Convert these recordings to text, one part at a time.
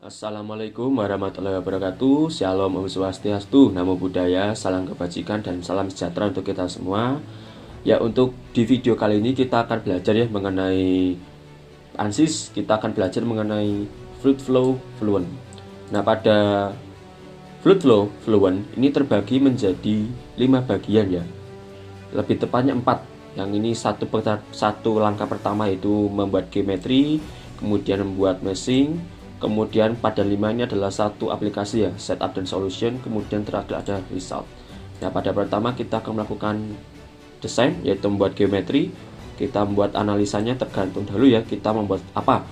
Assalamualaikum warahmatullahi wabarakatuh. Shalom Om Swastiastu, Namo Buddhaya, salam kebajikan dan salam sejahtera untuk kita semua. Ya, untuk di video kali ini kita akan belajar ya mengenai ANSYS. Kita akan belajar mengenai Fluid Flow Fluent. Nah, pada Fluid Flow Fluent ini terbagi menjadi 5 bagian ya. Lebih tepatnya 4. Yang ini satu langkah pertama itu membuat geometri, kemudian membuat meshing. Kemudian pada 5 ini adalah satu aplikasi ya, setup dan solution, kemudian terakhir ada result. Nah, pada pertama kita akan melakukan desain, yaitu membuat geometri. Kita membuat analisanya tergantung dahulu ya, kita membuat apa.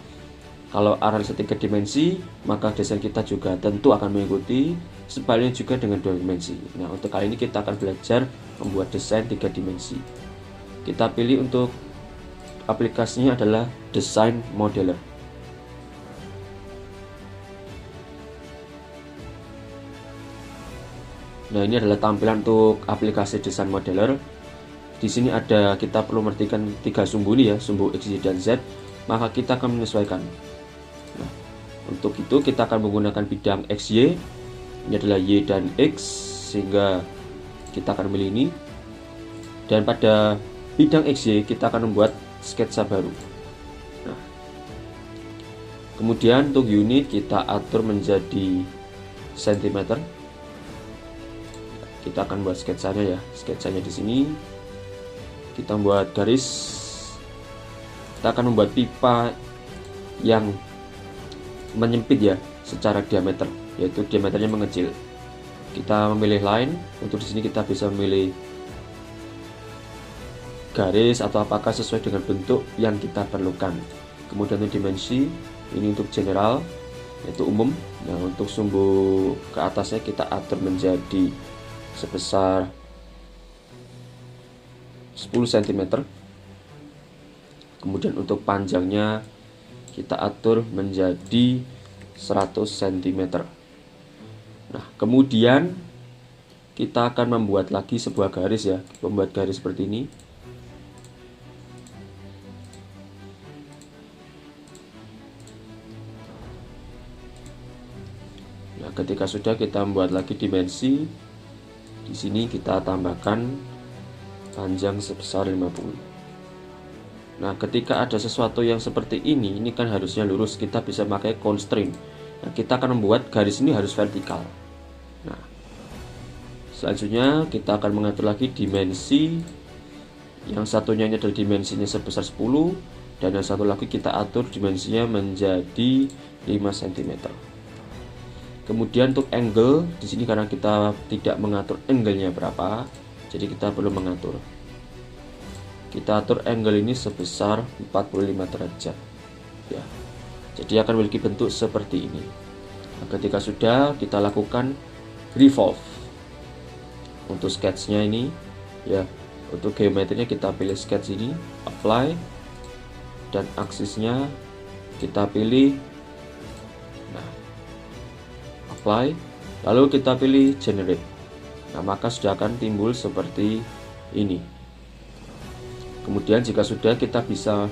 Kalau analisa 3 dimensi, maka desain kita juga tentu akan mengikuti, sebaliknya juga dengan 2 dimensi. Nah, untuk kali ini kita akan belajar membuat desain 3 dimensi. Kita pilih untuk aplikasinya adalah Design Modeler. Nah, ini adalah tampilan untuk aplikasi Design Modeler. Di sini ada, kita perlu memperhatikan 3 sumbu ini ya, sumbu X, Y, dan Z. Maka kita akan menyesuaikan. Nah, untuk itu kita akan menggunakan bidang XY. Ini adalah Y dan X, sehingga kita akan memilih ini. Dan pada bidang XY kita akan membuat sketsa baru. Nah, kemudian untuk unit kita atur menjadi cm. Kita akan buat sketsanya ya, sketsanya di sini. Kita membuat garis. Kita akan membuat pipa yang menyempit ya, secara diameter, yaitu diameternya mengecil. Kita memilih line. Untuk di sini kita bisa memilih garis atau apakah sesuai dengan bentuk yang kita perlukan. Kemudian untuk dimensi, ini untuk general, yaitu umum. Nah, untuk sumbu ke atasnya kita atur menjadi sebesar 10 cm. Kemudian untuk panjangnya kita atur menjadi 100 cm. Nah, kemudian kita akan membuat lagi sebuah garis ya, membuat garis seperti ini. Nah, ketika sudah, kita membuat lagi dimensi. Di sini kita tambahkan panjang sebesar 50. Nah, ketika ada sesuatu yang seperti ini kan harusnya lurus, kita bisa pakai constraint. Nah, kita akan membuat garis ini harus vertikal. Nah, selanjutnya kita akan mengatur lagi dimensi. Yang satunya ini adalah dimensinya sebesar 10, dan yang satu lagi kita atur dimensinya menjadi 5 cm. Kemudian untuk angle di sini, karena kita tidak mengatur angle-nya berapa, jadi kita perlu mengatur. Kita atur angle ini sebesar 45 derajat. Ya. Jadi akan memiliki bentuk seperti ini. Nah, ketika sudah, kita lakukan revolve. Untuk sketch-nya ini, ya, untuk geometrinya kita pilih sketch ini, apply, dan aksisnya kita pilih. Apply, lalu kita pilih generate. Nah, maka sudah akan timbul seperti ini. Kemudian jika sudah, kita bisa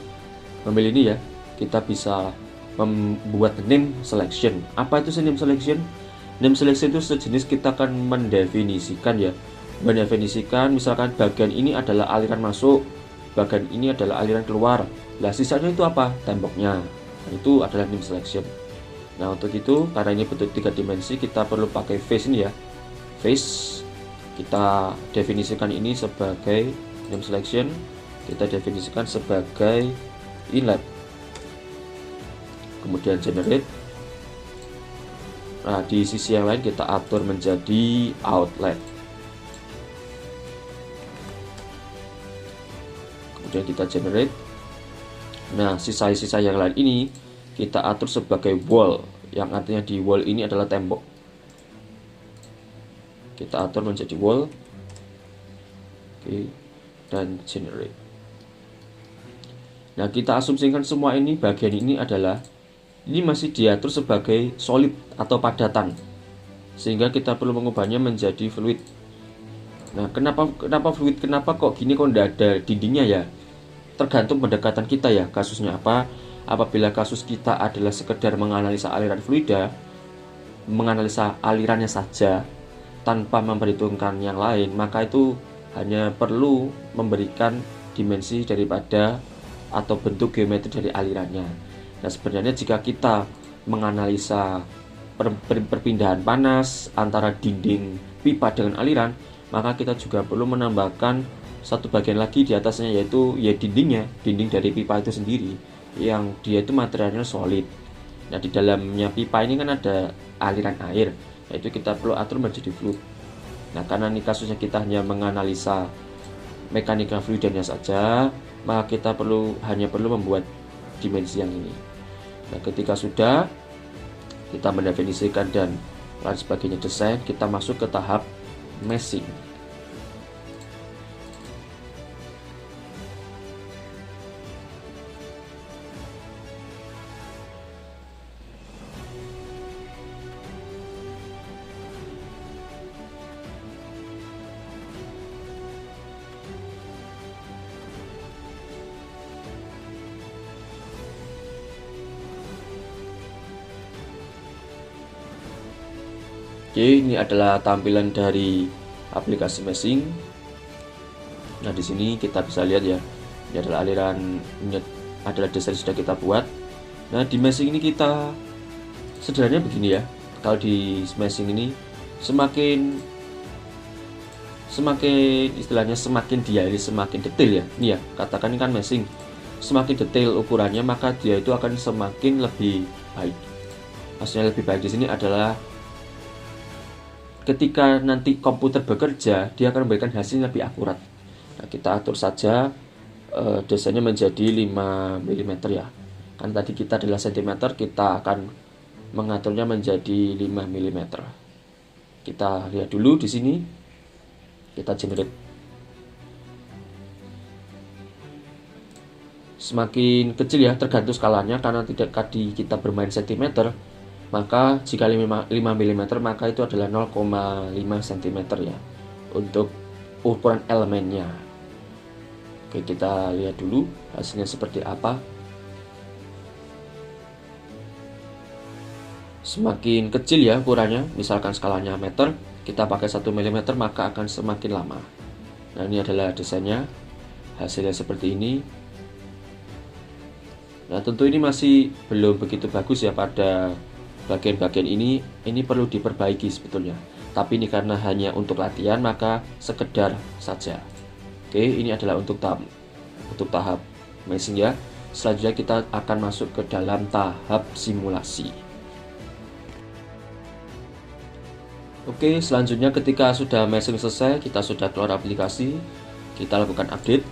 memilih ini ya, kita bisa membuat name selection. Apa itu name selection? Name selection itu sejenis kita akan mendefinisikan ya, mendefinisikan misalkan bagian ini adalah aliran masuk, bagian ini adalah aliran keluar. Nah, sisanya itu apa? Temboknya. Nah, itu adalah name selection. Nah, untuk itu, karena ini bentuk 3 dimensi, kita perlu pakai face ini ya. Face, kita definisikan ini sebagai name selection, kita definisikan sebagai inlet. Kemudian generate. Nah, di sisi yang lain kita atur menjadi outlet. Kemudian kita generate. Nah, sisa-sisa yang lain ini kita atur sebagai wall, yang artinya di wall ini adalah tembok. Kita atur menjadi wall. Oke, dan generate. Nah, kita asumsikan semua ini, bagian ini adalah, ini masih diatur sebagai solid atau padatan, sehingga kita perlu mengubahnya menjadi fluid. Nah, kenapa fluid? Kenapa kok gini, kok tidak ada dindingnya ya? Tergantung pendekatan kita ya, kasusnya apa. Apabila kasus kita adalah sekedar menganalisa aliran fluida, menganalisa alirannya saja tanpa memperhitungkan yang lain, maka itu hanya perlu memberikan dimensi daripada atau bentuk geometri dari alirannya. Nah, sebenarnya jika kita menganalisa perpindahan panas antara dinding pipa dengan aliran, maka kita juga perlu menambahkan satu bagian lagi di atasnya, yaitu dinding dari pipa itu sendiri, yang dia itu materialnya solid. Nah, di dalamnya pipa ini kan ada aliran air, yaitu kita perlu atur menjadi fluid. Nah, karena ini kasusnya kita hanya menganalisa mekanika fluidanya saja, maka kita hanya perlu membuat dimensi yang ini. Nah, ketika sudah kita mendefinisikan dan lain sebagainya desain, kita masuk ke tahap meshing. Oke, ini adalah tampilan dari aplikasi meshing. Nah, di sini kita bisa lihat ya, ini adalah aliran, ini adalah desain sudah kita buat. Nah, di meshing ini kita sederhananya begini ya. Kalau di meshing ini semakin istilahnya semakin diari, semakin detail ya. Ini ya, katakan ini kan meshing. Semakin detail ukurannya, maka dia itu akan semakin lebih baik. Maksudnya lebih baik di sini adalah ketika nanti komputer bekerja, dia akan memberikan hasil yang lebih akurat. Nah, kita atur saja desainnya menjadi 5 mm ya. Kan tadi kita adalah cm, kita akan mengaturnya menjadi 5 mm. Kita lihat dulu di sini. Kita generate. Semakin kecil ya, tergantung skalanya, karena tidak tadi kita bermain cm. Maka jika 5 mm maka itu adalah 0,5 cm ya untuk ukuran elemennya. Oke, kita lihat dulu hasilnya seperti apa. Semakin kecil ya ukurannya, misalkan skalanya meter, kita pakai 1 mm maka akan semakin lama. Nah, ini adalah desainnya, hasilnya seperti ini. Nah, tentu ini masih belum begitu bagus ya pada bagian-bagian ini perlu diperbaiki sebetulnya. Tapi ini karena hanya untuk latihan, maka sekedar saja. Oke, ini adalah untuk tahap meshing ya. Selanjutnya kita akan masuk ke dalam tahap simulasi. Oke, selanjutnya ketika sudah meshing selesai, kita sudah keluar aplikasi, kita lakukan update.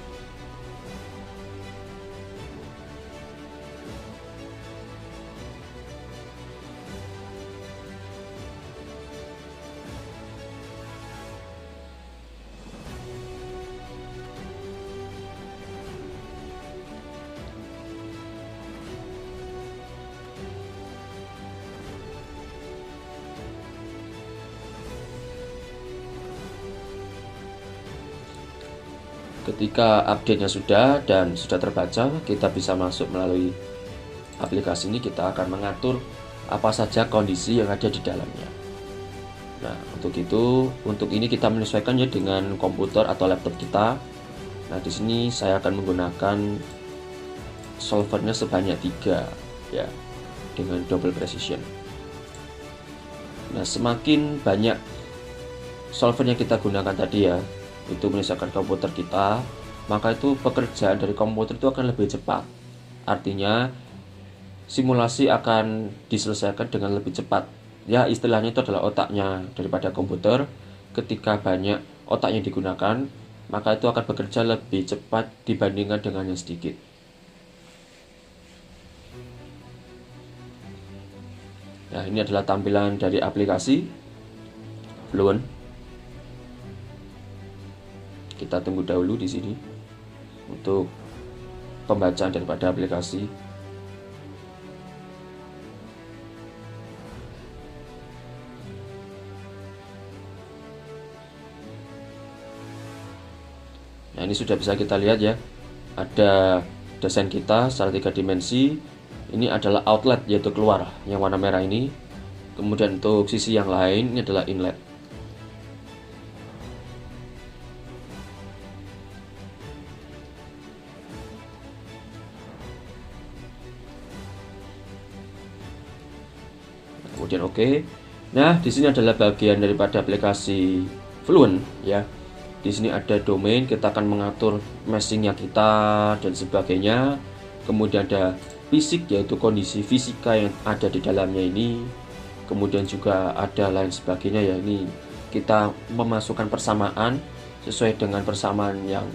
Ketika update-nya sudah dan sudah terbaca, kita bisa masuk melalui aplikasi ini. Kita akan mengatur apa saja kondisi yang ada di dalamnya. Nah, untuk ini kita menyesuaikan ya dengan komputer atau laptop kita. Nah, di sini saya akan menggunakan solvernya sebanyak 3 ya, dengan double precision. Nah, semakin banyak solver yang kita gunakan tadi ya, itu menyesuaikan komputer kita, maka itu pekerjaan dari komputer itu akan lebih cepat. Artinya simulasi akan diselesaikan dengan lebih cepat. Ya, istilahnya itu adalah otaknya daripada komputer. Ketika banyak otak yang digunakan, maka itu akan bekerja lebih cepat dibandingkan dengan yang sedikit. Nah, ini adalah tampilan dari aplikasi Fluent. Kita tunggu dahulu di sini untuk pembacaan daripada aplikasi. Nah, ini sudah bisa kita lihat ya, ada desain kita secara 3 dimensi ini adalah outlet, yaitu keluar yang warna merah ini. Kemudian untuk sisi yang lain ini adalah inlet. Kemudian oke. Nah, di sini adalah bagian daripada aplikasi Fluent ya. Di sini ada domain, kita akan mengatur meshingnya kita dan sebagainya. Kemudian ada fisik, yaitu kondisi fisika yang ada di dalamnya ini. Kemudian juga ada lain sebagainya ya. Ini kita memasukkan persamaan sesuai dengan persamaan yang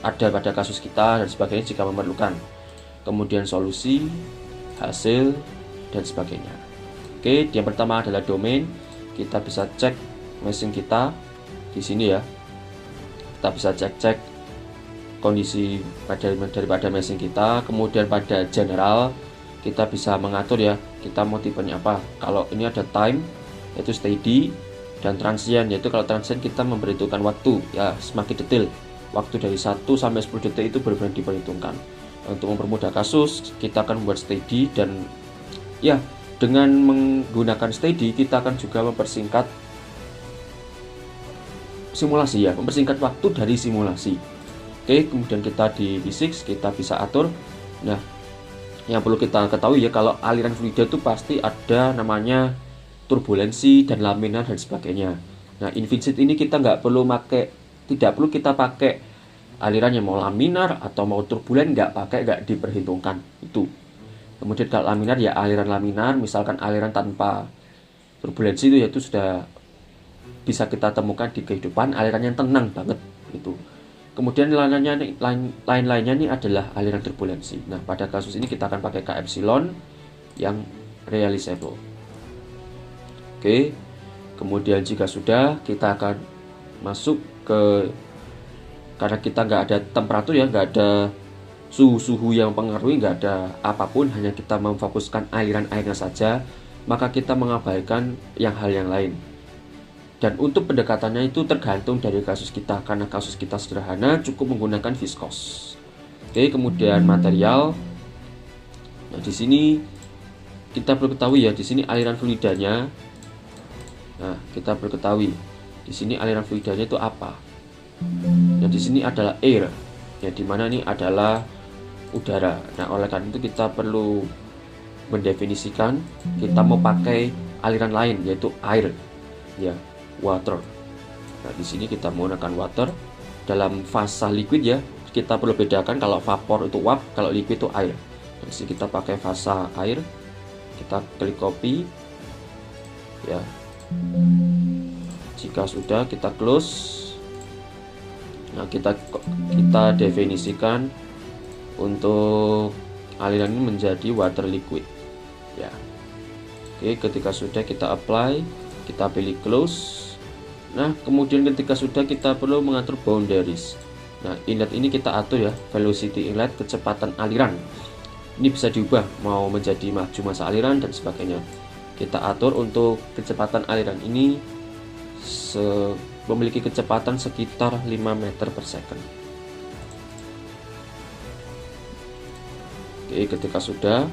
ada pada kasus kita dan sebagainya jika memerlukan. Kemudian solusi, hasil, dan sebagainya. Oke, yang pertama adalah domain. Kita bisa cek meshing kita di sini ya. Kita bisa cek kondisi daripada meshing kita. Kemudian pada general kita bisa mengatur ya, kita mau tipenya apa. Kalau ini ada time, yaitu steady, dan transient, yaitu kalau transient kita memperhitungkan waktu ya, semakin detail. Waktu dari 1 sampai 10 detik itu benar-benar diperhitungkan. Untuk mempermudah kasus, kita akan membuat steady, dan ya, dengan menggunakan steady kita akan juga mempersingkat simulasi ya, mempersingkat waktu dari simulasi. Oke, kemudian kita di V6 kita bisa atur. Nah, yang perlu kita ketahui ya, kalau aliran fluida itu pasti ada namanya turbulensi dan laminar dan sebagainya. Nah, inviscid ini kita tidak perlu kita pakai aliran yang mau laminar atau mau turbulen, nggak diperhitungkan itu. Kemudian kalau laminar ya aliran laminar, misalkan aliran tanpa turbulensi itu, yaitu sudah bisa kita temukan di kehidupan, aliran yang tenang banget itu. Kemudian lain-lainnya ini adalah aliran turbulensi. Nah, pada kasus ini kita akan pakai K epsilon yang realizable. Oke, kemudian jika sudah, kita akan masuk ke, karena kita nggak ada temperatur ya, nggak ada suhu yang mempengaruhi, nggak ada apapun, hanya kita memfokuskan aliran airnya saja, maka kita mengabaikan hal yang lain. Dan untuk pendekatannya itu tergantung dari kasus kita, karena kasus kita sederhana, cukup menggunakan viskos. Oke, kemudian material. Nah, di sini kita perlu ketahui ya, di sini aliran fluidanya. Nah, kita perlu ketahui di sini aliran fluidanya itu apa. Nah, di sini adalah air, ya, dimana ini adalah udara. Nah, oleh karena itu kita perlu mendefinisikan kita mau pakai aliran lain, yaitu air ya, water. Nah, di sini kita menggunakan water dalam fasa liquid ya. Kita perlu bedakan, kalau vapor itu uap, kalau liquid itu air. Di sini kita pakai fasa air. Kita klik copy ya. Jika sudah, kita close. Nah, kita definisikan untuk aliran ini menjadi water liquid ya. Oke, ketika sudah kita apply, kita pilih close. Nah, kemudian ketika sudah, kita perlu mengatur boundaries. Nah, inlet ini kita atur ya, velocity inlet, kecepatan aliran. Ini bisa diubah mau menjadi maju masa aliran dan sebagainya. Kita atur untuk kecepatan aliran ini memiliki kecepatan sekitar 5 meter per second. Oke, ketika sudah,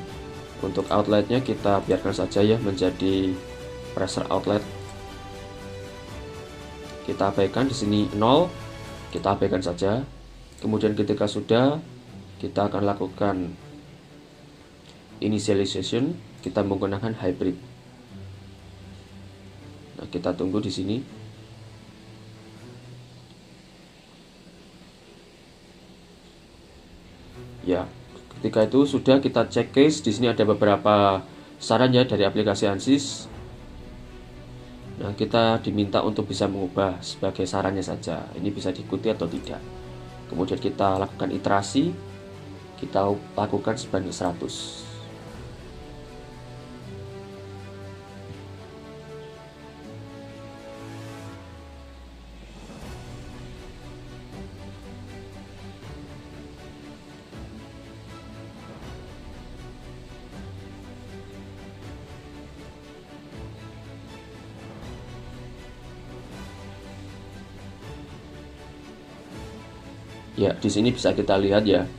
untuk outletnya kita biarkan saja ya menjadi pressure outlet. Kita abaikan di sini 0, kita abaikan saja. Kemudian ketika sudah, kita akan lakukan initialization, kita menggunakan hybrid. Nah, kita tunggu di sini. Ya, ketika itu sudah, kita cek case. Di sini ada beberapa saran ya dari aplikasi ANSYS. Nah, kita diminta untuk bisa mengubah sebagai sarannya saja. Ini bisa diikuti atau tidak. Kemudian kita lakukan iterasi. Kita lakukan sebanding 100. Ya, di sini bisa kita lihat ya.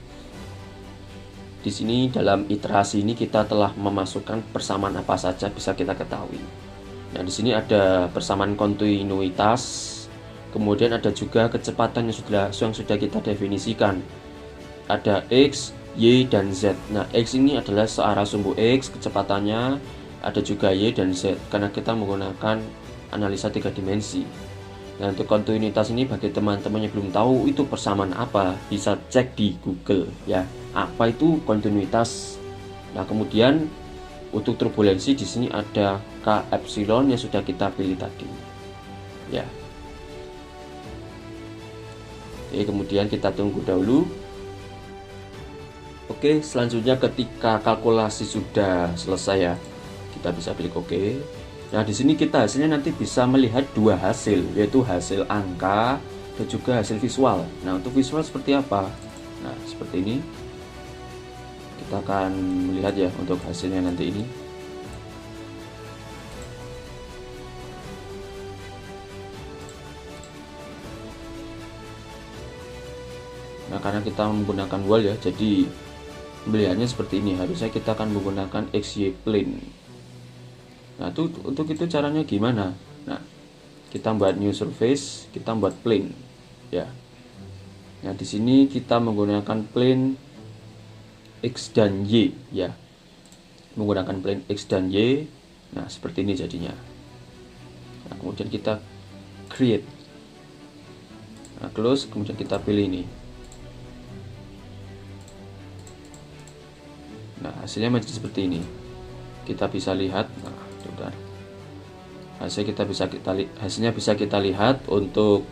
Di sini dalam iterasi ini kita telah memasukkan persamaan apa saja bisa kita ketahui. Nah, di sini ada persamaan kontinuitas, kemudian ada juga kecepatan yang sudah kita definisikan. Ada X, Y, dan Z. Nah, X ini adalah searah sumbu X kecepatannya, ada juga Y dan Z karena kita menggunakan analisa 3 dimensi. Nah, untuk kontinuitas ini bagi teman-teman yang belum tahu itu persamaan apa, bisa cek di Google ya. Apa itu kontinuitas? Nah, kemudian untuk turbulensi di sini ada K epsilon yang sudah kita pilih tadi. Ya. Oke, kemudian kita tunggu dahulu. Oke, selanjutnya ketika kalkulasi sudah selesai ya, kita bisa klik OK. Nah, di sini kita hasilnya nanti bisa melihat dua hasil, yaitu hasil angka dan juga hasil visual. Nah, untuk visual seperti apa? Nah, seperti ini. Kita akan melihat ya untuk hasilnya nanti ini. Nah, karena kita menggunakan wall ya, jadi pembeliannya seperti ini. Harusnya kita akan menggunakan XY plane. Nah, untuk itu caranya gimana? Nah, kita buat new surface, kita buat plane ya. Nah, di sini kita menggunakan plane X dan Y ya. Menggunakan plane X dan Y. Nah, seperti ini jadinya. Nah, kemudian kita create. Nah, close, kemudian kita pilih ini. Nah, hasilnya menjadi seperti ini. Kita bisa lihat, nah, bentar. Hasilnya bisa kita lihat untuk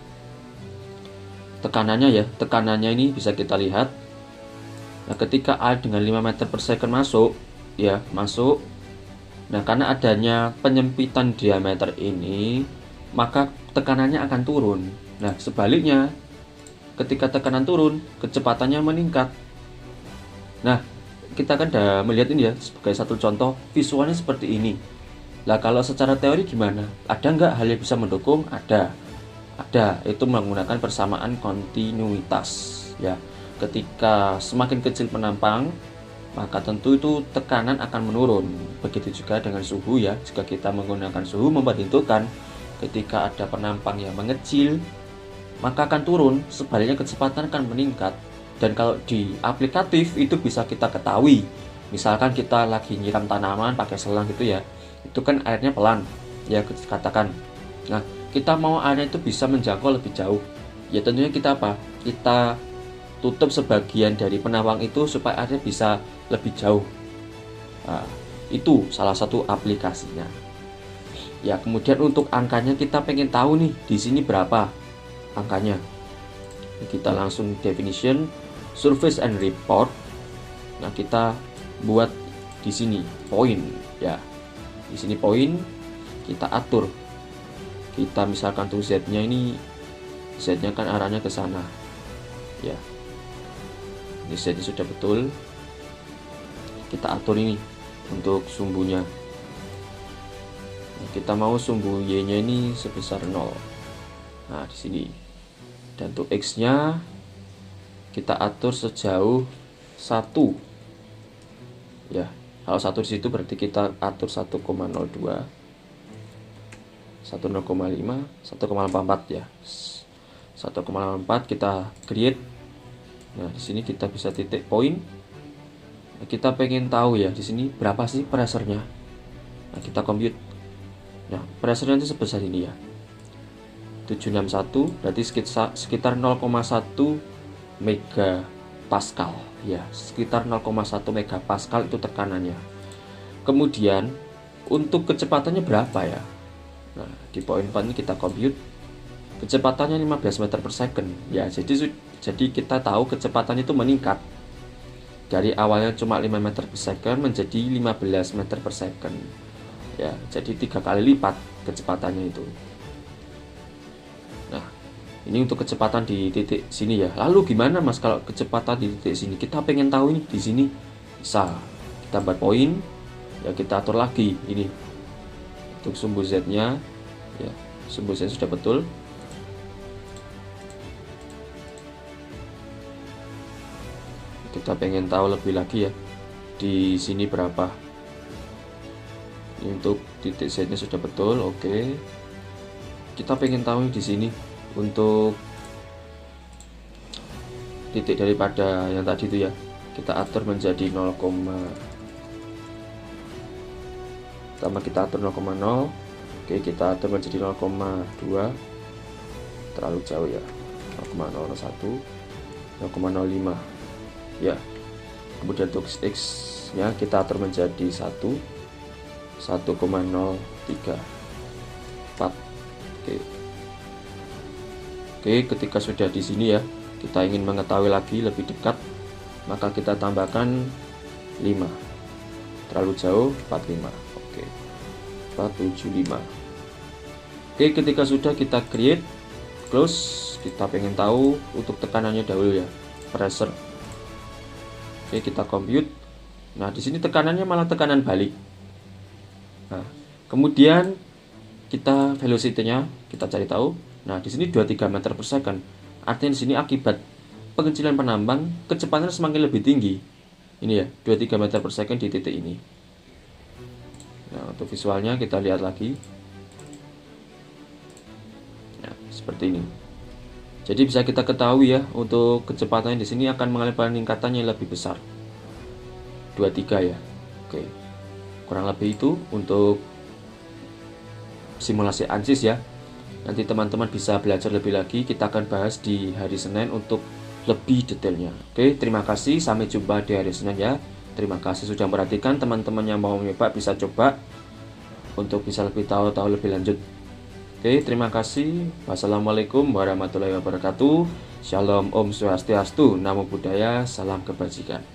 tekanannya ya. Tekanannya ini bisa kita lihat. Nah, ketika air dengan 5 meter per second masuk ya, masuk. Nah, karena adanya penyempitan diameter ini, maka tekanannya akan turun. Nah, sebaliknya ketika tekanan turun, kecepatannya meningkat. Nah, kita kan udah melihat ini ya sebagai satu contoh visualnya seperti ini. Lah, kalau secara teori gimana? Ada nggak hal yang bisa mendukung? Ada, itu menggunakan persamaan kontinuitas ya. Ketika semakin kecil penampang, maka tentu itu tekanan akan menurun. Begitu juga dengan suhu ya. Jika kita menggunakan suhu memperhitungkan ketika ada penampang yang mengecil, maka akan turun, sebaliknya kecepatan akan meningkat. Dan kalau di aplikatif itu bisa kita ketahui. Misalkan kita lagi nyiram tanaman pakai selang gitu ya, itu kan airnya pelan ya katakan. Nah, kita mau airnya itu bisa menjangkau lebih jauh, ya tentunya kita apa? Kita tutup sebagian dari penawang itu supaya airnya bisa lebih jauh. Nah, itu salah satu aplikasinya. Ya, kemudian untuk angkanya kita pengen tahu nih di sini berapa angkanya. Kita langsung definition surface and report. Nah, kita buat di sini point ya. Di sini point kita atur. Kita misalkan tuh Z-nya ini, Z-nya kan arahnya ke sana. Ya. Ini Z-nya sudah betul. Kita atur ini untuk sumbunya. Nah, kita mau sumbu Y-nya ini sebesar 0. Nah, di sini. Dan untuk X-nya kita atur sejauh 1. Ya, kalau 1 di situ berarti kita atur 1,02, 1,05, 1,84 ya. 1,84 kita create. Nah, di sini kita bisa titik point. Nah, kita pengen tahu ya di sini berapa sih pressure-nya. Nah, kita compute. Nah, pressure-nya itu sebesar ini ya. 761 berarti sekitar 0,1 megapascal ya, sekitar 0,1 megapascal itu tekanannya. Kemudian untuk kecepatannya berapa ya? Nah, di point ini kita compute kecepatannya 15 meter per second ya. Jadi kita tahu kecepatan itu meningkat dari awalnya cuma 5 meter per second menjadi 15 meter per second ya, jadi 3 kali lipat kecepatannya itu. Nah, ini untuk kecepatan di titik sini ya. Lalu gimana Mas kalau kecepatan di titik sini? Kita pengen tahu ini di sini. Bisa kita buat poin ya, kita atur lagi ini untuk sumbu Z-nya ya. Sumbu Z sudah betul. kita pengen tahu lebih lagi ya di sini berapa. Ini untuk titik Z nya sudah betul. Oke, kita pengen tahu di sini untuk titik daripada yang tadi itu ya, kita atur menjadi 0, pertama kita atur 0,0. Oke, kita atur menjadi 0,2, terlalu jauh ya, 0,01, 0,05 ya. Kemudian untuk X nya kita atur menjadi 1,034. Oke, ketika sudah di sini ya, kita ingin mengetahui lagi lebih dekat, maka kita tambahkan 5, terlalu jauh 45. Oke, 475. Oke, ketika sudah kita create, close, kita pengen tahu untuk tekanannya dahulu ya, pressure. Oke, kita compute. Nah, di sini tekanannya malah tekanan balik. Nah, kemudian kita velocity-nya kita cari tahu. Nah, di sini 23 meter per second. Artinya di sini akibat pengecilan penambang, kecepatan semakin lebih tinggi. Ini ya, 23 meter per second di titik ini. Nah, untuk visualnya kita lihat lagi. Nah, seperti ini. Jadi bisa kita ketahui ya, untuk kecepatan di sini akan mengalami peningkatan yang lebih besar. 23 ya. Oke. Kurang lebih itu untuk simulasi ANSYS ya. Nanti teman-teman bisa belajar lebih lagi. Kita akan bahas di hari Senin untuk lebih detailnya. Oke, terima kasih. Sampai jumpa di hari Senin ya. Terima kasih sudah memperhatikan. Teman-teman yang mau mencoba bisa coba untuk bisa lebih tahu lebih lanjut. Oke, terima kasih. Wassalamualaikum warahmatullahi wabarakatuh. Shalom, Om Swastiastu, Namo Buddhaya, salam kebajikan.